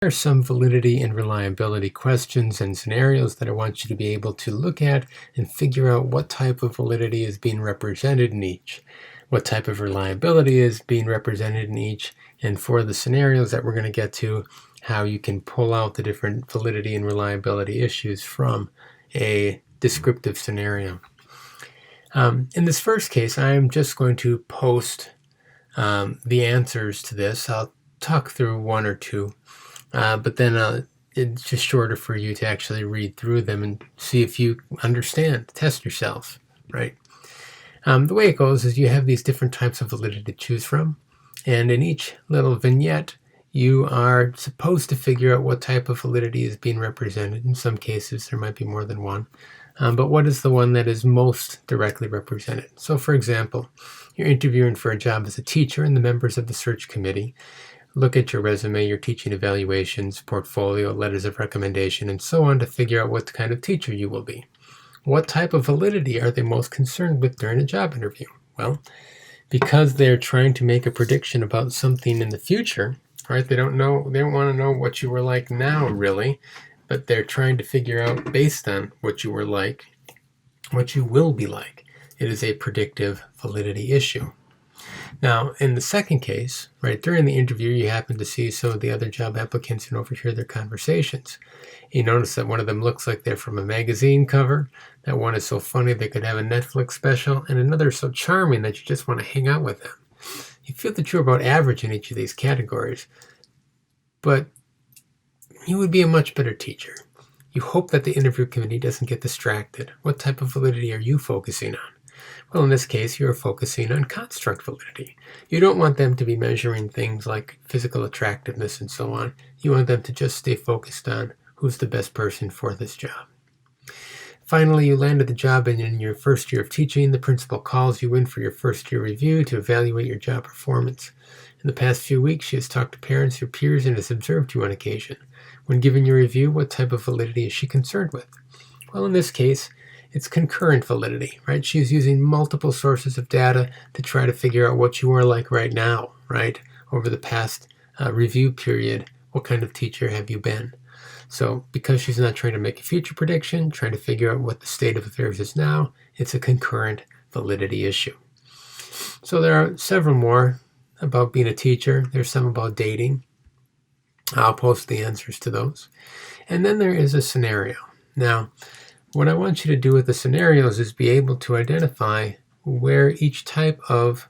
There are some validity and reliability questions and scenarios that I want you to be able to look at and figure out what type of validity is being represented in each, what type of reliability is being represented in each, and for the scenarios that we're going to get to, how you can pull out the different validity and reliability issues from a descriptive scenario. In this first case, I am just going to post the answers to this. I'll talk through one or two. But then it's just shorter for you to actually read through them and see if you understand, test yourself, right? The way it goes is you have these different types of validity to choose from, and in each little vignette, you are supposed to figure out what type of validity is being represented. In some cases, there might be more than one, but what is the one that is most directly represented? So, for example, you're interviewing for a job as a teacher, and the members of the search committee look at your resume, your teaching evaluations, portfolio, letters of recommendation, and so on to figure out what kind of teacher you will be. What type of validity are they most concerned with during a job interview? Well, because they're trying to make a prediction about something in the future, right? They don't want to know what you were like now, really, but they're trying to figure out, based on what you were like, what you will be like. It is a predictive validity issue. Now, in the second case, right, during the interview, you happen to see some of the other job applicants and overhear their conversations. You notice that one of them looks like they're from a magazine cover, that one is so funny they could have a Netflix special, and another is so charming that you just want to hang out with them. You feel that you're about average in each of these categories, but you would be a much better teacher. You hope that the interview committee doesn't get distracted. What type of validity are you focusing on? Well, in this case, you're focusing on construct validity. You don't want them to be measuring things like physical attractiveness and so on. You want them to just stay focused on who's the best person for this job. Finally, you landed the job, and in your first year of teaching, the principal calls you in for your first year review to evaluate your job performance. In the past few weeks, she has talked to parents, your peers, and has observed you on occasion. When giving your review, what type of validity is she concerned with? Well, in this case, it's concurrent validity, right? She's using multiple sources of data to try to figure out what you are like right now, right? Over the past review period, what kind of teacher have you been? So because she's not trying to make a future prediction, trying to figure out what the state of affairs is now, it's a concurrent validity issue. So there are several more about being a teacher. There's some about dating. I'll post the answers to those. And then there is a scenario. Now, what I want you to do with the scenarios is be able to identify where each type of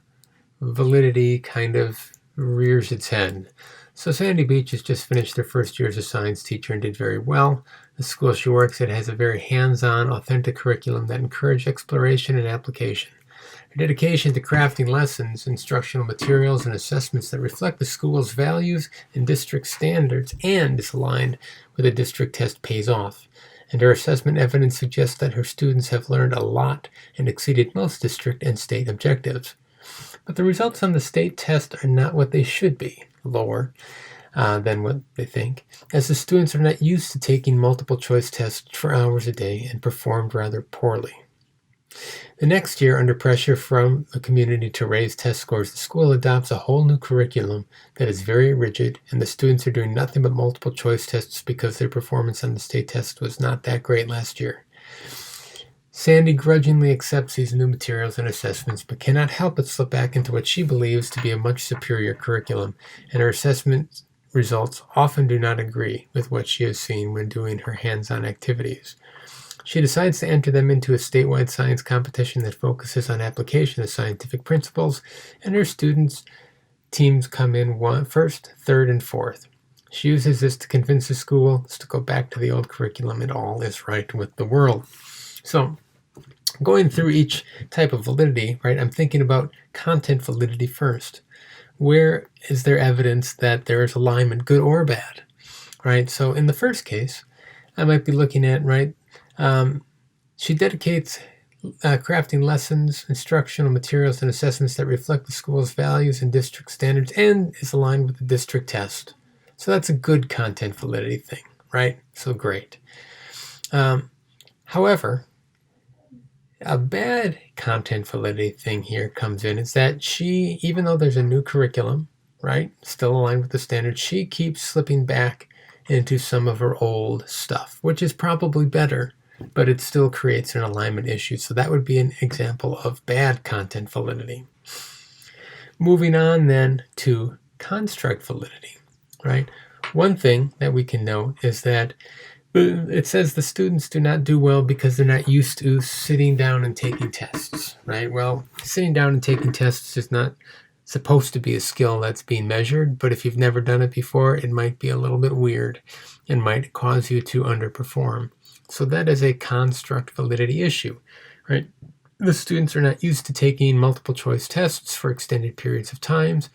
validity kind of rears its head. So Sandy Beach has just finished their first year as a science teacher and did very well. The school she works at has a very hands-on, authentic curriculum that encourages exploration and application. Her dedication to crafting lessons, instructional materials, and assessments that reflect the school's values and district standards and is aligned with a district test pays off. And her assessment evidence suggests that her students have learned a lot and exceeded most district and state objectives. But the results on the state test are not what they should be, lower than what they think, as the students are not used to taking multiple choice tests for hours a day and performed rather poorly. The next year, under pressure from the community to raise test scores, the school adopts a whole new curriculum that is very rigid, and the students are doing nothing but multiple choice tests because their performance on the state test was not that great last year. Sandy grudgingly accepts these new materials and assessments, but cannot help but slip back into what she believes to be a much superior curriculum, and her assessment results often do not agree with what she has seen when doing her hands-on activities. She decides to enter them into a statewide science competition that focuses on application of scientific principles, and her students' teams come in first, third, and fourth. She uses this to convince the school to go back to the old curriculum and all is right with the world. So, going through each type of validity, right, I'm thinking about content validity first. Where is there evidence that there is alignment, good or bad, right? So in the first case, I might be looking at, right, she dedicates crafting lessons, instructional materials, and assessments that reflect the school's values and district standards and is aligned with the district test. So that's a good content validity thing, right? So great. However, a bad content validity thing here comes in is that she, even though there's a new curriculum, right, still aligned with the standards, she keeps slipping back into some of her old stuff, which is probably better, but it still creates an alignment issue. So that would be an example of bad content validity. Moving on then to construct validity, right? One thing that we can note is that it says the students do not do well because they're not used to sitting down and taking tests, right? Well, sitting down and taking tests is not supposed to be a skill that's being measured, but if you've never done it before, it might be a little bit weird and might cause you to underperform. So that is a construct validity issue, right? The students are not used to taking multiple choice tests for extended periods of times,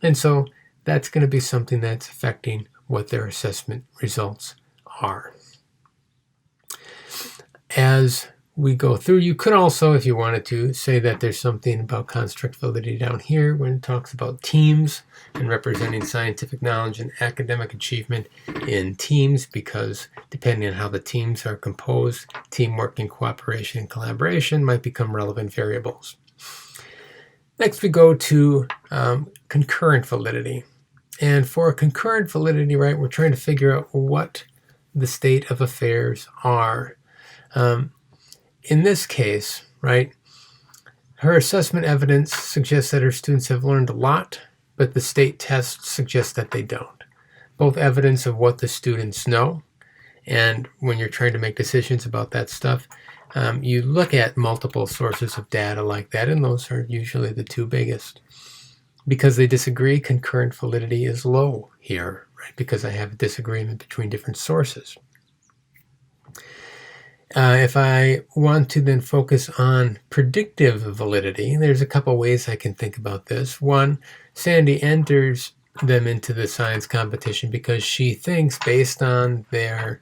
and so that's going to be something that's affecting what their assessment results are. As we go through, you could also, if you wanted to, say that there's something about construct validity down here when it talks about teams and representing scientific knowledge and academic achievement in teams, because depending on how the teams are composed, teamwork and cooperation and collaboration might become relevant variables. Next, we go to concurrent validity. And for concurrent validity, right, we're trying to figure out what the state of affairs are. In this case, right, her assessment evidence suggests that her students have learned a lot, but the state tests suggest that they don't. Both evidence of what the students know, and when you're trying to make decisions about that stuff, you look at multiple sources of data like that, and those are usually the two biggest. Because they disagree, concurrent validity is low here, right, because I have a disagreement between different sources. If I want to then focus on predictive validity, there's a couple ways I can think about this. One, Sandy enters them into the science competition because she thinks, based on their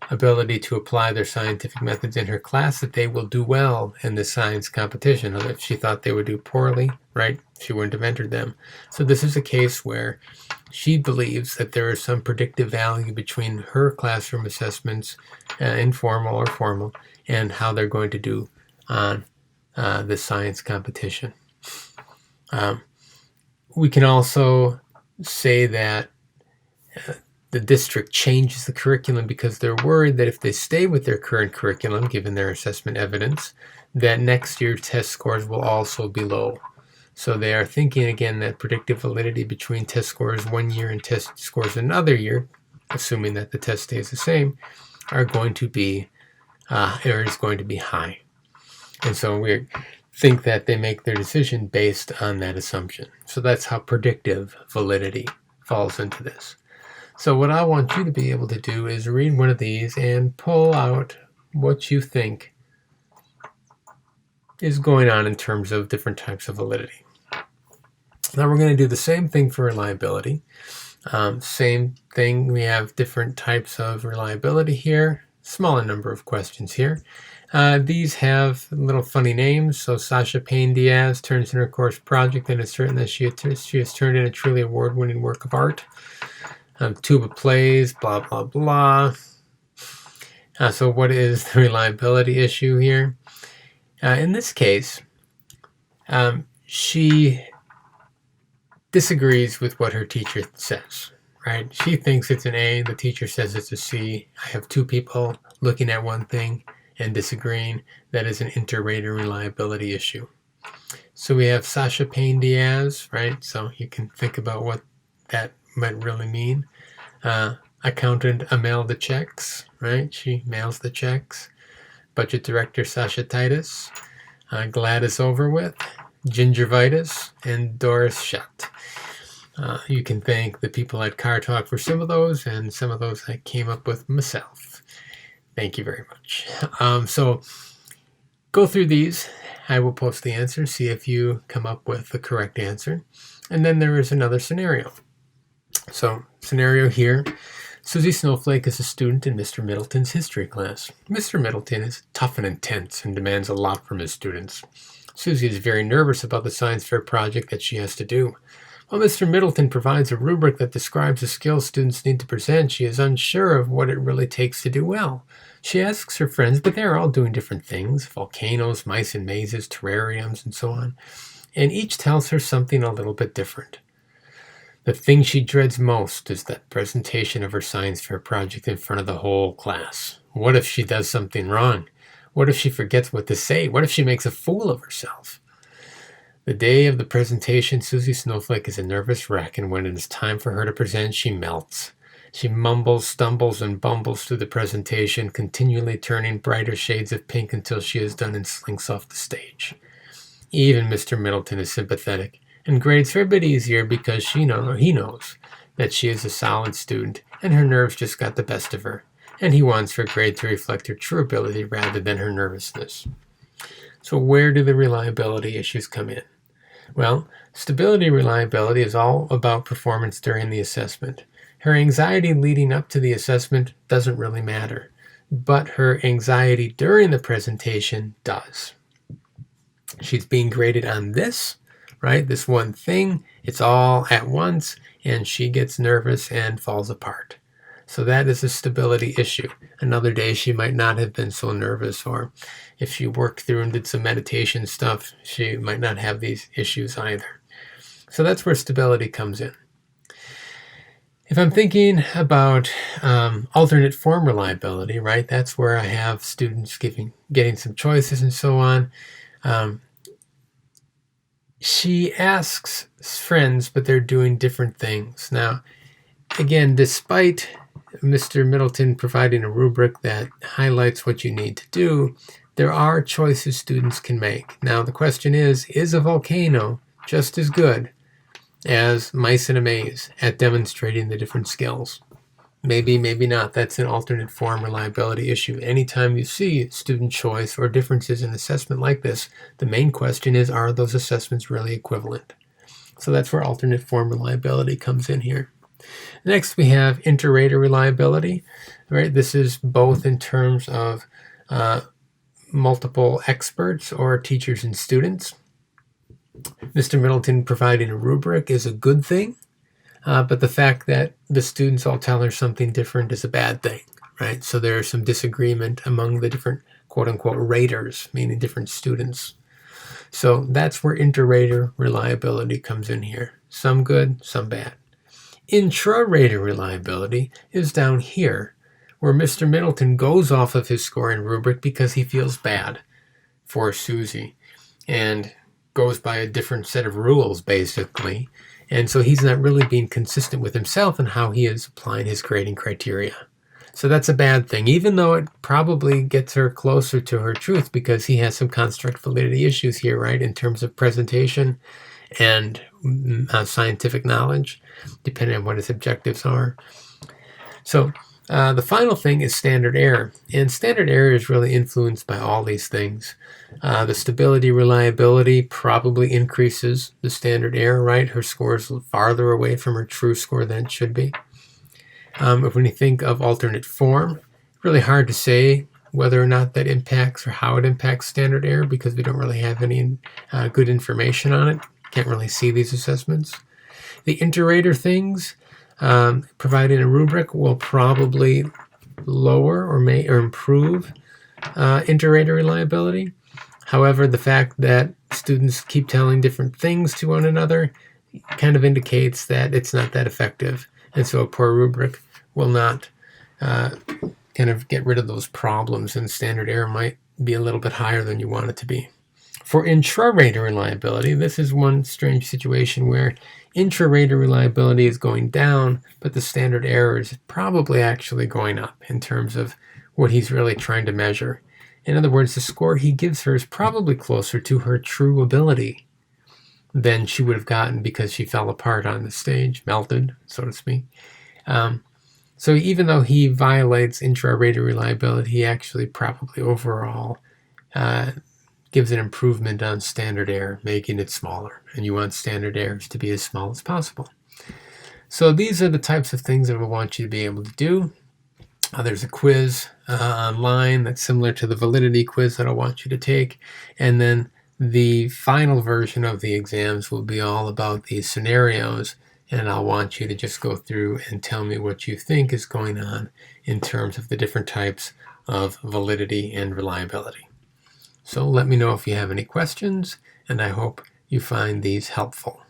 ability to apply their scientific methods in her class, that they will do well in the science competition. If she thought they would do poorly, right, she wouldn't have entered them. So this is a case where she believes that there is some predictive value between her classroom assessments, informal or formal, and how they're going to do on the science competition. We can also say that the district changes the curriculum because they're worried that if they stay with their current curriculum, given their assessment evidence, that next year's test scores will also be low. So they are thinking again that predictive validity between test scores one year and test scores another year, assuming that the test stays the same, are going to be is going to be high. And so we think that they make their decision based on that assumption. So that's how predictive validity falls into this. So what I want you to be able to do is read one of these and pull out what you think is going on in terms of different types of validity. Now we're going to do the same thing for reliability. Same thing, we have different types of reliability here, smaller number of questions here. These have little funny names. So Sasha Payne Diaz turns in her course project and is certain that she has turned in a truly award-winning work of art. Tuba plays, blah, blah, blah. So what is the reliability issue here? In this case, she disagrees with what her teacher says, right? She thinks it's an A, the teacher says it's a C. I have two people looking at one thing and disagreeing. That is an inter-rater reliability issue. So we have Sasha Payne Diaz, right? So you can think about what that might really mean. Accountant Amel the checks, right? She mails the checks. Budget director Sasha Titus. Glad it's over with. Gingivitis, and Doris Shutt. You can thank the people at Car Talk for some of those, and some of those I came up with myself. Thank you very much. So go through these. I will post the answers, see if you come up with the correct answer. And then there is another scenario. So scenario here, Susie Snowflake is a student in Mr. Middleton's history class. Mr. Middleton is tough and intense and demands a lot from his students. Susie is very nervous about the science fair project that she has to do. While Mr. Middleton provides a rubric that describes the skills students need to present, she is unsure of what it really takes to do well. She asks her friends, but they are all doing different things: volcanoes, mice and mazes, terrariums, and so on. And each tells her something a little bit different. The thing she dreads most is that presentation of her science fair project in front of the whole class. What if she does something wrong? What if she forgets what to say? What if she makes a fool of herself? The day of the presentation, Susie Snowflake is a nervous wreck, and when it is time for her to present, she melts. She mumbles, stumbles, and bumbles through the presentation, continually turning brighter shades of pink until she is done and slinks off the stage. Even Mr. Middleton is sympathetic and grades her a bit easier because he knows that she is a solid student and her nerves just got the best of her, and he wants her grade to reflect her true ability rather than her nervousness. So where do the reliability issues come in? Well, stability reliability is all about performance during the assessment. Her anxiety leading up to the assessment doesn't really matter, but her anxiety during the presentation does. She's being graded on this, right? This one thing, it's all at once, and she gets nervous and falls apart. So that is a stability issue. Another day she might not have been so nervous, or if she worked through and did some meditation stuff, she might not have these issues either. So that's where stability comes in. If I'm thinking about alternate form reliability, right, that's where I have students getting some choices and so on. She asks friends, but they're doing different things. Now, again, despite Mr. Middleton providing a rubric that highlights what you need to do, there are choices students can make. Now, the question is a volcano just as good as mice in a maze at demonstrating the different skills? Maybe, maybe not. That's an alternate form reliability issue. Anytime you see student choice or differences in assessment like this, the main question is, are those assessments really equivalent? So that's where alternate form reliability comes in here. Next, we have inter-rater reliability. Right? This is both in terms of multiple experts or teachers and students. Mr. Middleton providing a rubric is a good thing, but the fact that the students all tell her something different is a bad thing, right? So there's some disagreement among the different quote-unquote raters, meaning different students. So that's where inter-rater reliability comes in here. Some good, some bad. Intra-rater reliability is down here, where Mr. Middleton goes off of his scoring rubric because he feels bad for Susie and goes by a different set of rules, basically. And so he's not really being consistent with himself and how he is applying his grading criteria. So that's a bad thing, even though it probably gets her closer to her truth because he has some construct validity issues here, right, in terms of presentation and scientific knowledge, depending on what his objectives are. So the final thing is standard error. And standard error is really influenced by all these things. The stability reliability probably increases the standard error, right? Her score is farther away from her true score than it should be. When you think of alternate form, really hard to say whether or not that impacts or how it impacts standard error because we don't really have any good information on it. Can't really see these assessments. The inter-rater things, providing a rubric will probably lower or improve inter-rater reliability. However, the fact that students keep telling different things to one another kind of indicates that it's not that effective. And so a poor rubric will not kind of get rid of those problems, and standard error might be a little bit higher than you want it to be. For intra-rater reliability, this is one strange situation where intra-rater reliability is going down, but the standard error is probably actually going up in terms of what he's really trying to measure. In other words, the score he gives her is probably closer to her true ability than she would have gotten because she fell apart on the stage, melted, so to speak. So even though he violates intra-rater reliability, he actually probably overall gives an improvement on standard error, making it smaller. And you want standard errors to be as small as possible. So these are the types of things that we want you to be able to do. There's a quiz online that's similar to the validity quiz that I want you to take. And then the final version of the exams will be all about these scenarios. And I'll want you to just go through and tell me what you think is going on in terms of the different types of validity and reliability. So let me know if you have any questions, and I hope you find these helpful.